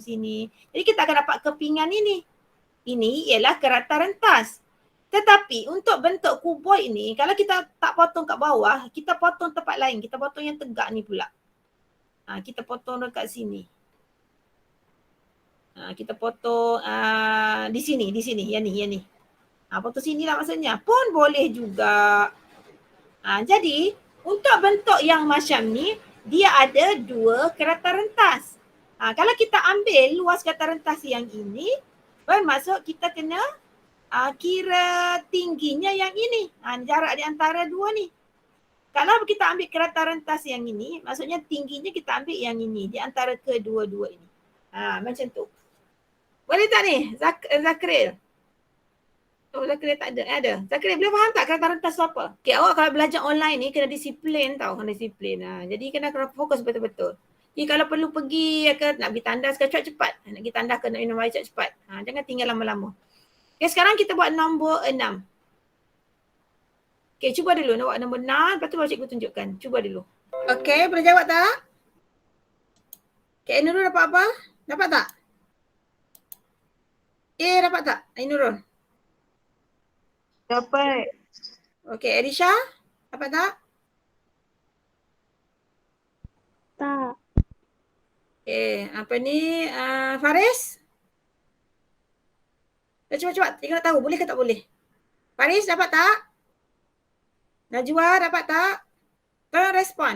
sini. Jadi kita akan dapat kepingan ini. Ini ialah keratan rentas. Tetapi untuk bentuk kuboid ini, kalau kita tak potong kat bawah, kita potong tempat lain. Kita potong yang tegak ni pula. Kita potong dekat sini. Kita potong di sini. Yang ni. Potong sini lah maksudnya. Pun boleh juga. Jadi untuk bentuk yang macam ni, dia ada 2 keratan rentas. Kalau kita ambil luas keratan rentas yang ini, bermaksud kita kena kira tingginya yang ini. Jarak di antara 2 ni. Kalau kita ambil keratan rentas yang ini, maksudnya tingginya kita ambil yang ini di antara kedua-dua ini. Macam tu. Boleh tak ni Zakril? Zakril tak ada. Ada. Zakril boleh faham tak keratan rentas tu apa? Okay, awak kalau belajar online ni kena disiplin tau. Jadi kena fokus betul-betul. Jadi kalau perlu pergi nak pergi tandas ke cepat. Nak pergi tandas ke nak minum air cepat. Jangan tinggal lama-lama. Okay, sekarang kita buat nombor 6. Okay, cuba dulu nak buat nombor 6. Lepas tu baru cikgu tunjukkan. Cuba dulu. Okay, boleh jawab tak? Okay, Nurul dapat apa? Dapat tak? Dapat tak? Nurul? Dapat. Okay, Erisha? Dapat tak? Tak. Okay, apa ni? Faris? Cepat-cepat, kita nak tahu boleh ke tak boleh. Faris dapat tak? Najwa dapat tak? Tolong respon.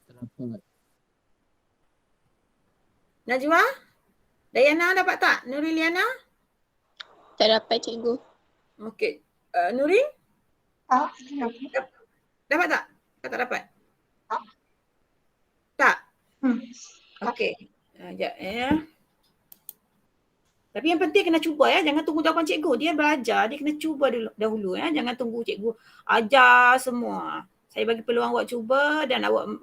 Tak dapat. Najwa? Dayana dapat tak? Nuriliana? Tak dapat cikgu. Okey. Nurin? Dapat. Dapat tak? Tak dapat? Tak. Tak? Okey. Sekejap Tapi yang penting kena cuba jangan tunggu jawapan cikgu. Dia belajar, dia kena cuba dahulu jangan tunggu cikgu ajar semua. Saya bagi peluang awak cuba dan awak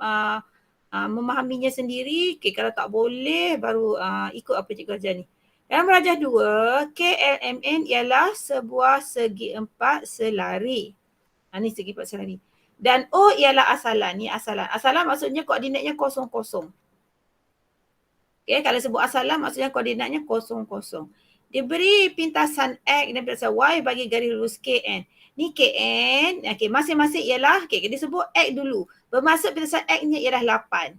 memahaminya sendiri. Okey, kalau tak boleh baru ikut apa cikgu ajar ni. Dalam merajah 2, KLMN ialah sebuah segi empat selari. Ni segi empat selari. Dan O ialah asalan. Ni asalan. Asalan maksudnya koordinatnya 0, 0. Okay, kalau sebut asalan maksudnya koordinatnya 0, 0. Diberi pintasan X dan pintasan Y bagi garis lurus KN. Ni KN, okay, masing-masing ialah, okay, disebut X dulu. Bermaksud pintasan X-nya ialah 8.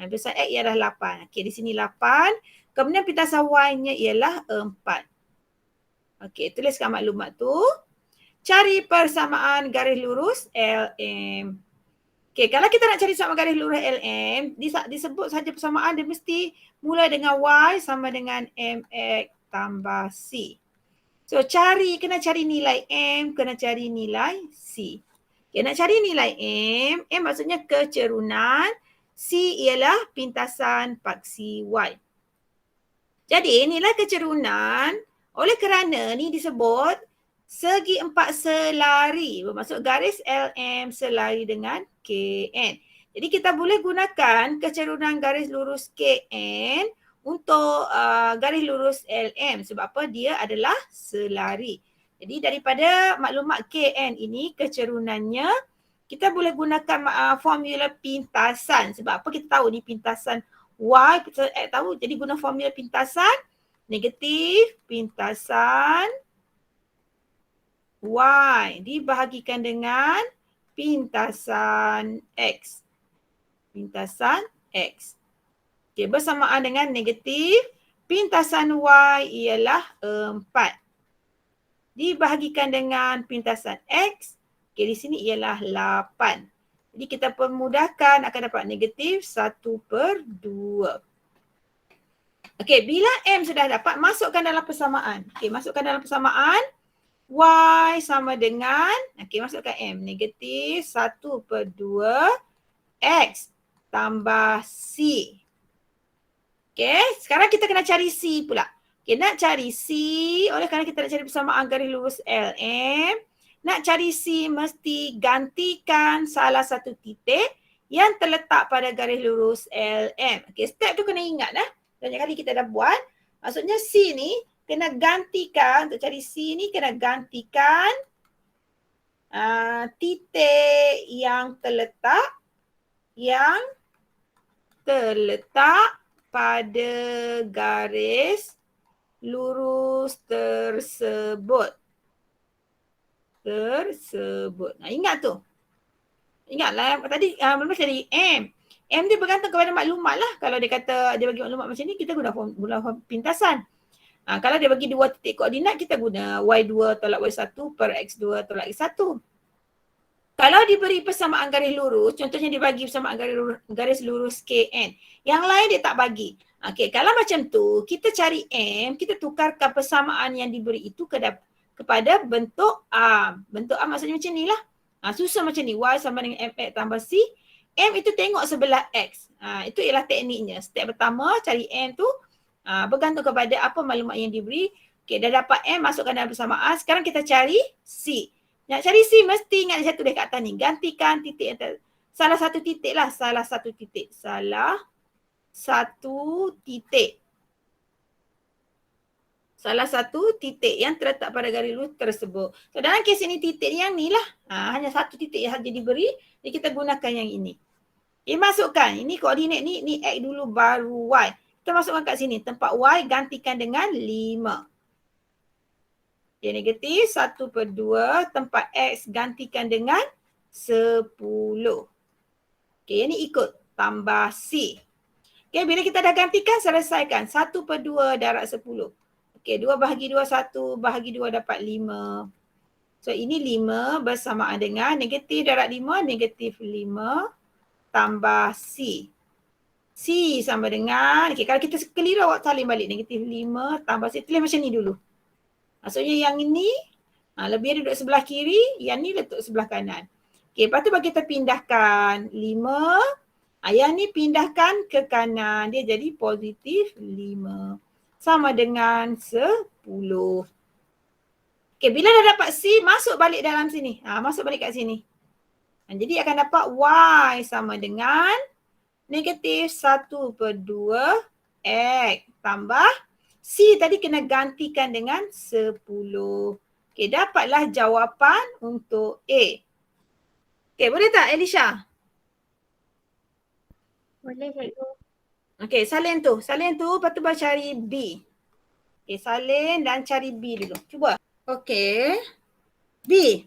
Pintasan X ialah 8. Okay, di sini 8. Kemudian pintasan Y-nya ialah 4. Okay, tuliskan maklumat tu. Cari persamaan garis lurus LM. Okay, kalau kita nak cari persamaan garis lurus LM, disebut saja persamaan dia mesti mula dengan Y sama dengan MX tambah C. So, kena cari nilai M, kena cari nilai C. Okay, nak cari nilai M maksudnya kecerunan, C ialah pintasan paksi Y. Jadi, nilai kecerunan oleh kerana ni disebut segi empat selari. Bermaksud garis LM selari dengan KN. Jadi kita boleh gunakan kecerunan garis lurus KN untuk garis lurus LM. Sebab apa? Dia adalah selari. Jadi daripada maklumat KN ini, kecerunannya, kita boleh gunakan formula pintasan. Sebab apa? Kita tahu ni pintasan Y, pintasan X tahu. Jadi guna formula pintasan negatif pintasan Y dibahagikan dengan pintasan X. pintasan X. Okey, bersamaan dengan negatif pintasan Y ialah 4. Dibahagikan dengan pintasan X, okey, di sini ialah 8. Jadi kita permudahkan akan dapat negatif 1/2. Okey, bila M sudah dapat, masukkan dalam persamaan. Okey, masukkan dalam persamaan. Y sama dengan, okey, masukkan M. Negatif 1/2 X tambah C. Okey, sekarang kita kena cari C pula. Okey, nak cari C, oleh kerana kita nak cari persamaan garis lurus LM, nak cari C mesti gantikan salah satu titik yang terletak pada garis lurus LM. Okey, step tu kena ingat dah. Banyak kali kita dah buat. Maksudnya C ni kena gantikan, untuk cari C ni kena gantikan titik yang terletak pada garis lurus tersebut. Nah, ingat tu. Ingatlah tadi memang dari M. M dia bergantung kepada maklumat lah. Kalau dia kata dia bagi maklumat macam ni, kita guna form pintasan. Kalau dia bagi 2 titik koordinat, kita guna Y2 tolak Y1 per X2 tolak X1. Kalau diberi persamaan garis lurus, contohnya dia bagi persamaan garis lurus KN. Yang lain dia tak bagi. Okey, kalau macam tu, kita cari M, kita tukarkan persamaan yang diberi itu kepada bentuk A. Bentuk A maksudnya macam ni lah. Susah macam ni, Y sama dengan MX tambah C. M itu tengok sebelah X. Itu ialah tekniknya. Step pertama, cari M tu bergantung kepada apa maklumat yang diberi. Okey, dah dapat M, masukkan dalam persamaan. Sekarang kita cari C. Nak cari C mesti ingat dia tulis kat atas ni. Gantikan titik yang salah satu titik lah. Salah satu titik. Salah satu titik yang terletak pada garis lurus tersebut. So dalam kes ini titik yang ni lah. Hanya satu titik yang saja diberi. Jadi kita gunakan yang ini. Okay, masukkan. Ini koordinat ni X dulu baru Y. Kita masukkan kat sini. Tempat Y gantikan dengan 5. Okay, negatif 1/2 tempat X gantikan dengan 10. Okay, ini ikut tambah C. Okay, bila kita dah gantikan, selesaikan. 1/2 darab 10. Okay, 2 bahagi 2, 1 bahagi 2 dapat 5. So, ini 5 bersamaan dengan negatif darab 5, negatif 5 tambah C. C sama dengan, okay, kalau kita keliru awak salin balik. Negatif 5 tambah C. Tulis macam ni dulu. Maksudnya yang ini, lebih dia duduk sebelah kiri, yang ni letak sebelah kanan. Okay, lepas tu bagi kita pindahkan 5. Yang ni pindahkan ke kanan, dia jadi positif 5. Sama dengan 10. Okay, bila dah dapat C, masuk balik dalam sini. Masuk balik kat sini. Jadi akan dapat Y sama dengan negatif 1/2 X tambah C tadi kena gantikan dengan 10. Okay, dapatlah jawapan untuk A. Okay, boleh tak Elisha? Boleh, cikgu. Okay, salin tu. Salin tu, lepas tu baru cari B. Okay, salin dan cari B dulu. Cuba. Okay. B.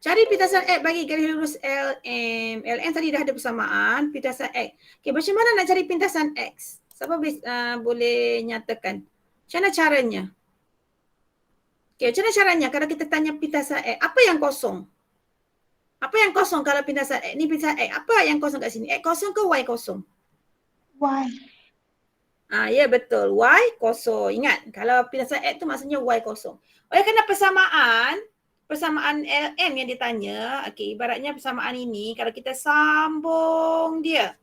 Cari pintasan X bagi garis lurus LM. LM tadi dah ada persamaan. Pintasan X. Okay, macam mana nak cari pintasan X? Siapa boleh nyatakan? Macam mana caranya? Okay, macam mana caranya kalau kita tanya pintasan X? Apa yang kosong? Apa yang kosong kalau pintasan X? Ni pintasan X. Apa yang kosong kat sini? X kosong ke Y kosong? Y. Ya betul. Y kosong. Ingat, kalau pintasan X tu maksudnya Y kosong. Oleh kerana persamaan LM yang ditanya, okay, ibaratnya persamaan ini kalau kita sambung dia.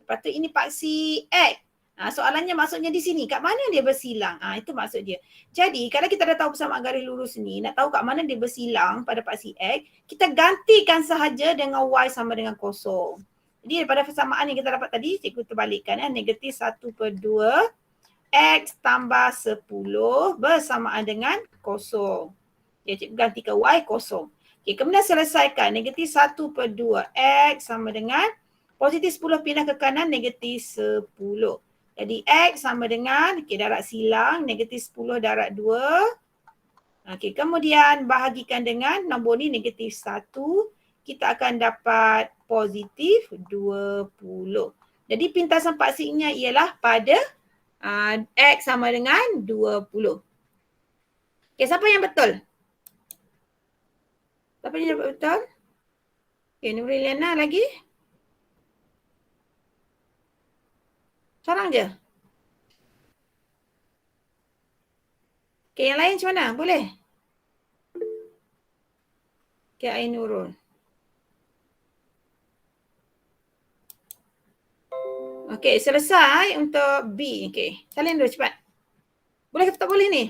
Lepas tu ini paksi X. Soalannya maksudnya di sini, kat mana dia bersilang? Itu maksud dia. Jadi kalau kita dah tahu persamaan garis lurus ni, nak tahu kat mana dia bersilang pada paksi X, kita gantikan sahaja dengan Y sama dengan kosong. Jadi daripada persamaan yang kita dapat tadi, cikgu terbalikkan. Negatif 1/2 X tambah 10 bersamaan dengan kosong. Okay, cikgu gantikan Y kosong. Okay, kemudian selesaikan. Negatif 1/2 X sama dengan positif 10 pindah ke kanan, negatif 10. Jadi X sama dengan, okay, darab silang, negatif 10 darab 2. Okay, kemudian bahagikan dengan nombor ni negatif 1. Kita akan dapat positif 20. Jadi pintasan paksiknya ialah pada X sama dengan 20. Okay, siapa yang betul? Siapa yang dapat betul? Okay, Nuriliana lagi? Seorang je? Okay, yang lain macam mana? Boleh? Okay, Ainurul. Okay, selesai untuk B. Okay, salin dulu cepat. Boleh ke tak boleh ni?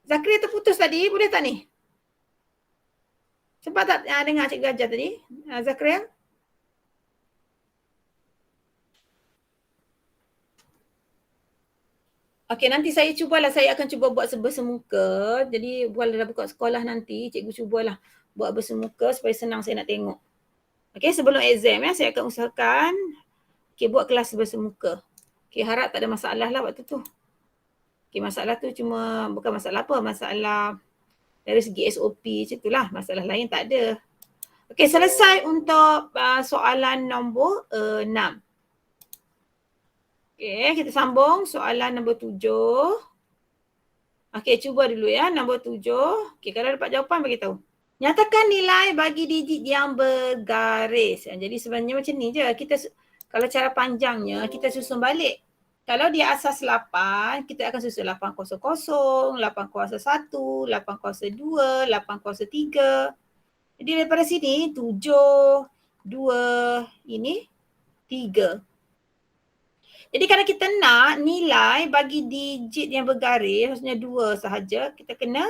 Zakria terputus tadi, boleh tak ni? Sempat tak dengar Cikgu ajar tadi? Zakria? Okey, nanti saya akan cuba buat bersemuka. Jadi bila dah buka sekolah nanti, cikgu cubalah buat bersemuka supaya senang saya nak tengok. Okey, sebelum exam saya akan usahakan buat kelas bersemuka. Okey, harap tak ada masalah lah waktu tu. Okey, masalah tu cuma bukan masalah apa, masalah dari segi SOP macam itulah, masalah lain tak ada. Okey, selesai untuk soalan nombor 6. Okey, kita sambung soalan nombor 7. Okey, cuba dulu ya, nombor 7. Okey, kalau dapat jawapan bagi tahu. Nyatakan nilai bagi digit yang bergaris. Jadi sebenarnya macam ni je. Kalau cara panjangnya, kita susun balik. Kalau dia asas 8, kita akan susun 8 kuasa 0, 8 kuasa 1, 8 kuasa 2, 8 kuasa 3. Jadi daripada sini 7, 2, ini 3. Jadi kalau kita nak nilai bagi digit yang bergaris, maksudnya 2 sahaja, kita kena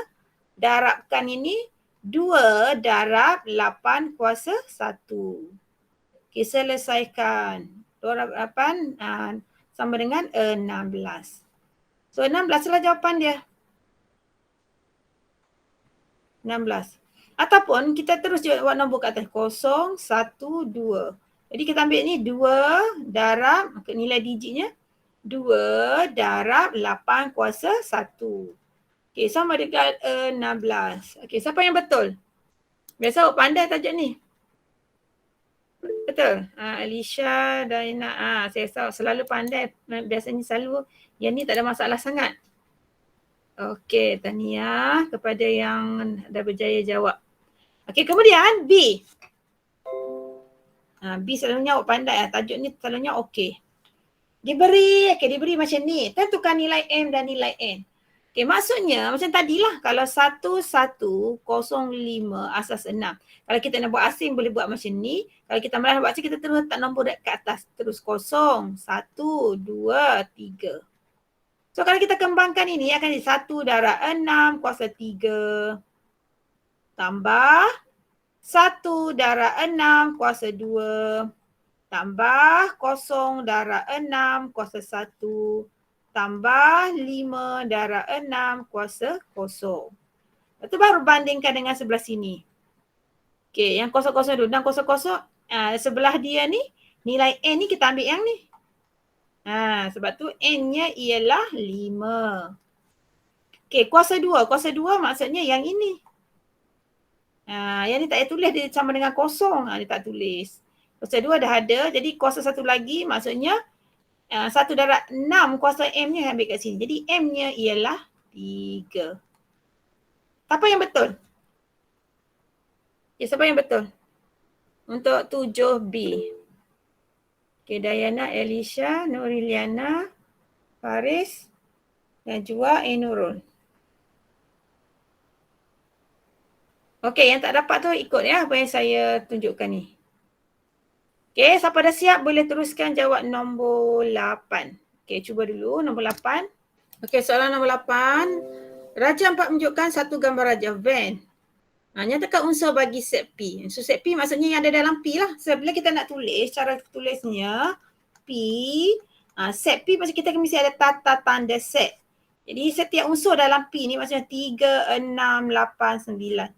darabkan ini 2 darab 8 kuasa 1. Okay, selesaikan. 2 darab 8 sama dengan 16. So 16 lah jawapan dia. 16. Ataupun kita terus buat nombor kat atas. 0, 1, 2. Jadi kita ambil ni 2 darab, nilai digitnya 2 darab 8 kuasa 1. Okey, sama dengan 16. Okey, siapa yang betul? Biasa awak pandai tajuk ni. Betul? Alicia, Daina, saya selalu pandai. Biasanya selalu yang ni tak ada masalah sangat. Okey, tahniah kepada yang dah berjaya jawab. Okey, kemudian B. B selalunya awak pandai lah. Tajuk ni selalunya okey. Diberi macam ni. Tentukan nilai M dan nilai N. Okey, maksudnya macam tadilah. Kalau 1105 asas 6. Kalau kita nak buat asing boleh buat macam ni. Kalau kita malah buat asing kita terus letak nombor kat atas. Terus 0, 1, 2, 3. So kalau kita kembangkan ini akan jadi 1 darab 6 kuasa 3. Tambah 1 darab 6 kuasa 2 tambah 0 darab 6 kuasa 1 tambah 5 darab 6 kuasa 0. Lepas tu baru bandingkan dengan sebelah sini. Okey, yang 0, 0 dulu. Dan 0, 0 sebelah dia ni, nilai N ni kita ambil yang ni. Sebab tu N-nya ialah 5. Okey, kuasa 2. Kuasa 2 maksudnya yang ini. Yang ni tak payah tulis, dia sama dengan 0. Dia tak tulis. Kuasa 2 dah ada, jadi kuasa 1 lagi maksudnya 1 darab 6 kuasa M ni ambil kat sini. Jadi M-nya ialah 3. Siapa yang betul? Siapa yang betul? Untuk 7B. Okay, Dayana, Alicia, Nuriliana, Faris, Najwa, Ainurul. Okey, yang tak dapat tu ikut ya apa yang saya tunjukkan ni. Okey, siapa dah siap boleh teruskan jawab nombor 8. Okey, cuba dulu nombor 8. Okey, soalan nombor 8. Raja 4 menunjukkan satu gambar raja Venn. Nyatakan unsur bagi set P. So set P maksudnya yang ada dalam P lah. So bila kita nak tulis, cara tulisnya P, set P macam kita mesti ada tata tanda set. Jadi setiap unsur dalam P ni maksudnya 3, 6, 8, 9.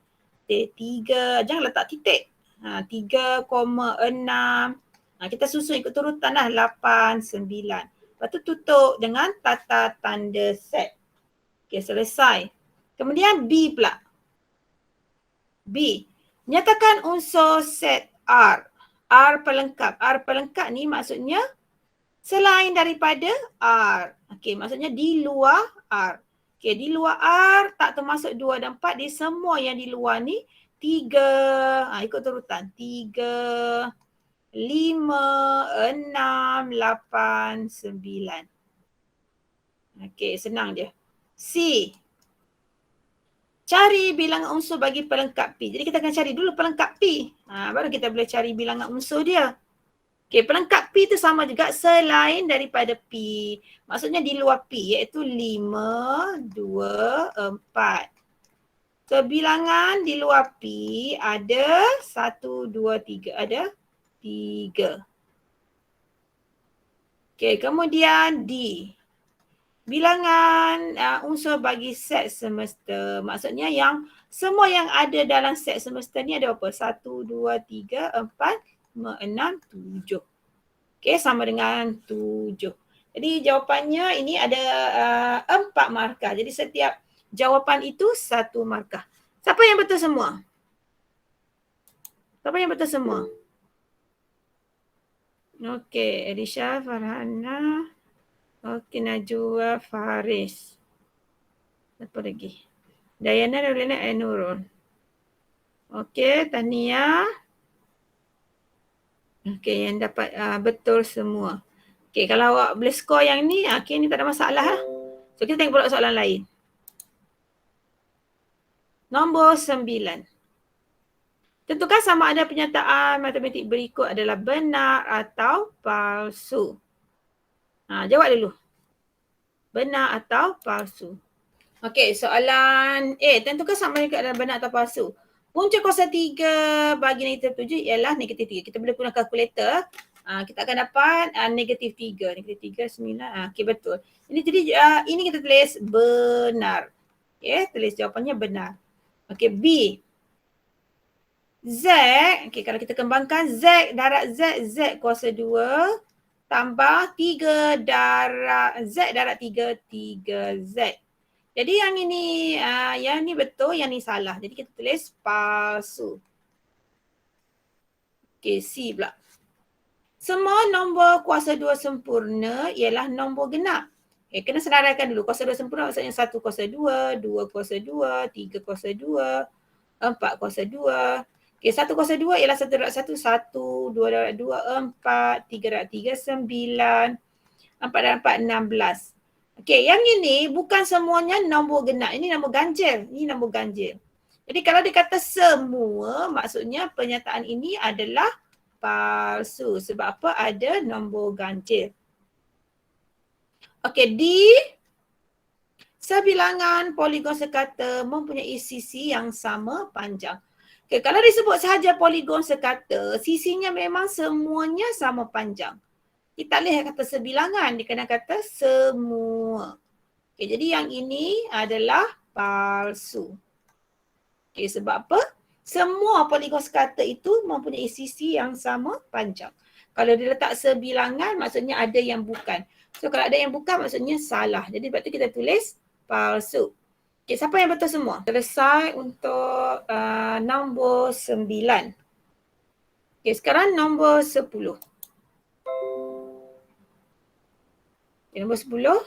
3, jangan letak titik. 3,6. Kita susun ikut turutan lah 8, 9. Lepas tu tutup dengan tata tanda set. Okey, selesai. Kemudian B pula. B. Nyatakan unsur set R. R pelengkap. R pelengkap ni maksudnya selain daripada R. Okey, maksudnya di luar R. Okey, di luar R tak termasuk 2 dan 4. Di semua yang di luar ni 3, ikut turutan. 3, 5, 6, 8, 9. Okey, senang je. C. Cari bilangan unsur bagi pelengkap P. Jadi kita akan cari dulu pelengkap P. Baru kita boleh cari bilangan unsur dia. Okey, pelengkap P tu sama juga selain daripada P. Maksudnya di luar P iaitu 5, 2, 4. So bilangan di luar P ada 1, 2, 3. Ada 3. Okey, kemudian D. Bilangan unsur bagi set semesta. Maksudnya yang semua yang ada dalam set semesta ni ada berapa? 1, 2, 3, 4, 5, 6, 7. Okey, sama dengan 7. Jadi jawapannya ini ada 4 markah. Jadi setiap jawapan itu 1 markah. Siapa yang betul semua? Siapa yang betul semua? Okey, Elisha, Farhana. Okey, Najwa, Faris. Apa lagi? Dayana, Nurlina, Nurul. Okey, Tania. Okey, yang dapat betul semua. Okey, kalau awak boleh skor yang ni, okey, ni tak ada masalah lah. So, kita tengok pula soalan lain. Nombor 9. Tentukan sama ada pernyataan matematik berikut adalah benar atau palsu. Jawab dulu. Benar atau palsu? Okey, soalan A. Tentukan sama ada adalah benar atau palsu. Punca kuasa 3 bagi negatif 7 ialah negatif 3. Kita boleh guna kalkulator. Kita akan dapat negatif 3. Negatif 3, 9. Okey, betul. Jadi ini kita tulis benar. Okey, tulis jawapannya benar. Okey, B. Z. Okey, kalau kita kembangkan Z darab Z, Z kuasa 2 tambah 3 darab Z darab 3, 3Z. Jadi yang ni betul, yang ni salah. Jadi kita tulis palsu. Okey, C pula. Semua nombor kuasa 2 sempurna ialah nombor genap. Okay, kena senaraikan dulu. Kuasa 2 sempurna maksudnya 1 kuasa 2, 2 kuasa 2, 3 kuasa 2, 4 kuasa 2. Okay, 1 kuasa 2 ialah 1 darab 1, 1, 2 darab 2, 4, 3 darab 3, 9, 4 darab 4, 16. Okay, yang ini bukan semuanya nombor genap. Ini nombor ganjil. Ini nombor ganjil. Jadi kalau dia kata semua, maksudnya pernyataan ini adalah palsu. Sebab apa? Ada nombor ganjil. Okay, D. Sebilangan poligon sekata mempunyai sisi yang sama panjang. Okay, kalau disebut sahaja poligon sekata, sisinya memang semuanya sama panjang. Kita lihat kata sebilangan, dia kena kata semua. Okay, jadi yang ini adalah palsu. Okay, sebab apa? Semua poligon sekata itu mempunyai sisi yang sama panjang. Kalau dia letak sebilangan, maksudnya ada yang bukan. So kalau ada yang bukan, maksudnya salah. Jadi sebab tu kita tulis palsu. Okay, siapa yang betul semua? Selesai untuk nombor 9. Okay, sekarang nombor 10. Okay, nombor 10.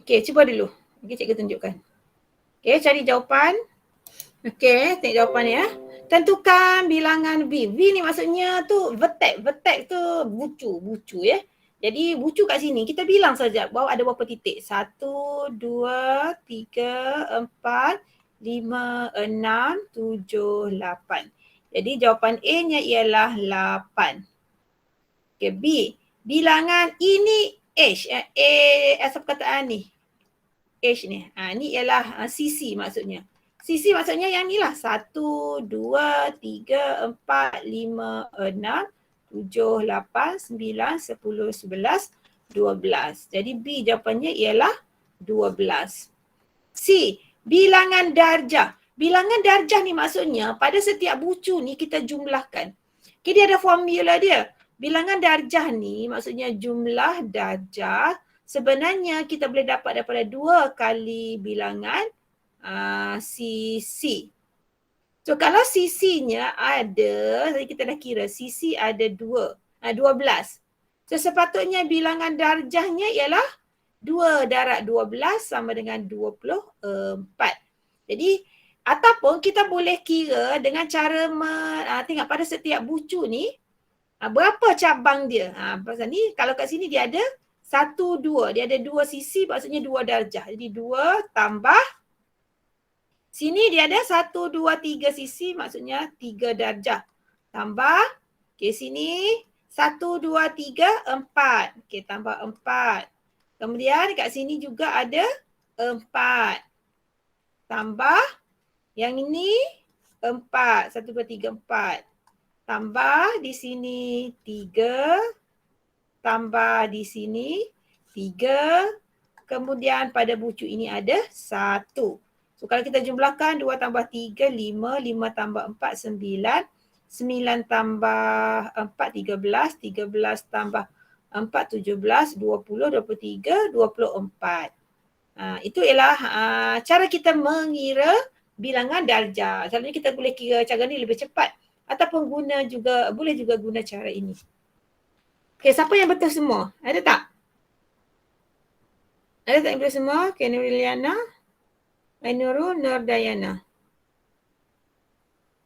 Okay, cuba dulu. Okay, cikgu tunjukkan. Okay, cari jawapan. Okay, tengok jawapan ni ya. Tentukan bilangan B. B ni maksudnya tu vertex. Vertex tu bucu ya. Jadi bucu kat sini kita bilang saja bahawa ada berapa titik. 1, 2, 3, 4, 5, 6, 7, 8. Jadi jawapan A-nya ialah 8. Okay, B. Bilangan ini H. Asal perkataan ni. H ni. Ni ialah sisi maksudnya. Sisi maksudnya yang ni lah. 1, 2, 3, 4, 5, 6, 7, 8, 9, 10, 11, 12. Jadi B jawapannya ialah 12. C. Bilangan darjah. Bilangan darjah ni maksudnya pada setiap bucu ni kita jumlahkan. Okay, dia ada formula dia. Bilangan darjah ni maksudnya jumlah darjah. Sebenarnya kita boleh dapat daripada 2 kali bilangan sisi. So kalau sisinya ada, tadi kita dah kira sisi ada 12. So sepatutnya bilangan darjahnya ialah 2 darab 12 sama dengan 24. Jadi ataupun kita boleh kira dengan cara tengok pada setiap bucu ni berapa cabang dia. Pasal ni kalau kat sini dia ada 1, 2. Dia ada 2 sisi, maksudnya 2 darjah. Jadi 2 tambah sini dia ada 1, 2, 3 sisi, maksudnya 3 darjah. Tambah, okey sini 1, 2, 3, 4. Okey tambah 4. Kemudian kat sini juga ada 4. Tambah yang ini 4. 1, 2, 3, 4. Tambah di sini 3. Tambah di sini 3. Kemudian pada bucu ini ada 1. So kalau kita jumlahkan 2 tambah 3, 5. 5 tambah 4, 9. 9 tambah 4, 13. 13 tambah 4, 17. 20, 23, 24. Itu ialah cara kita mengira bilangan darjah. Selalunya kita boleh kira cara ni lebih cepat. Ataupun boleh juga guna cara ini. Okey, siapa yang betul semua? Ada tak? Ada tak yang betul semua? Okey, Nuriliana, Ainurul, Nurdayana.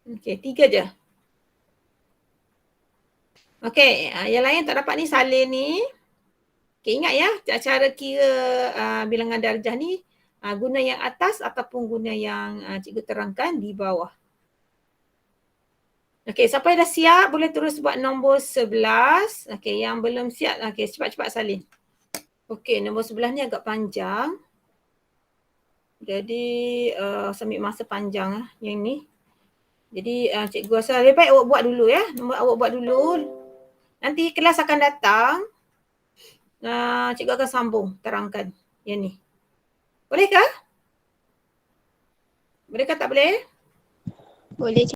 Okey, 3 je. Okey, yang lain tak dapat ni salin ni. Okey, ingat ya, cara kira bilangan darjah ni guna yang atas ataupun guna yang cikgu terangkan di bawah. Okey, siapa yang dah siap boleh terus buat nombor 11. Okey, yang belum siap, okey cepat-cepat salin. Okey, nombor 11 ni agak panjang. Jadi ambil masa panjang yang ni. Jadi cikgu rasa lebih baik awak buat dulu ya. Awak buat dulu. Nanti kelas akan datang. Cikgu akan sambung terangkan yang ni. Bolehkah? Bolehkah tak boleh? Boleh.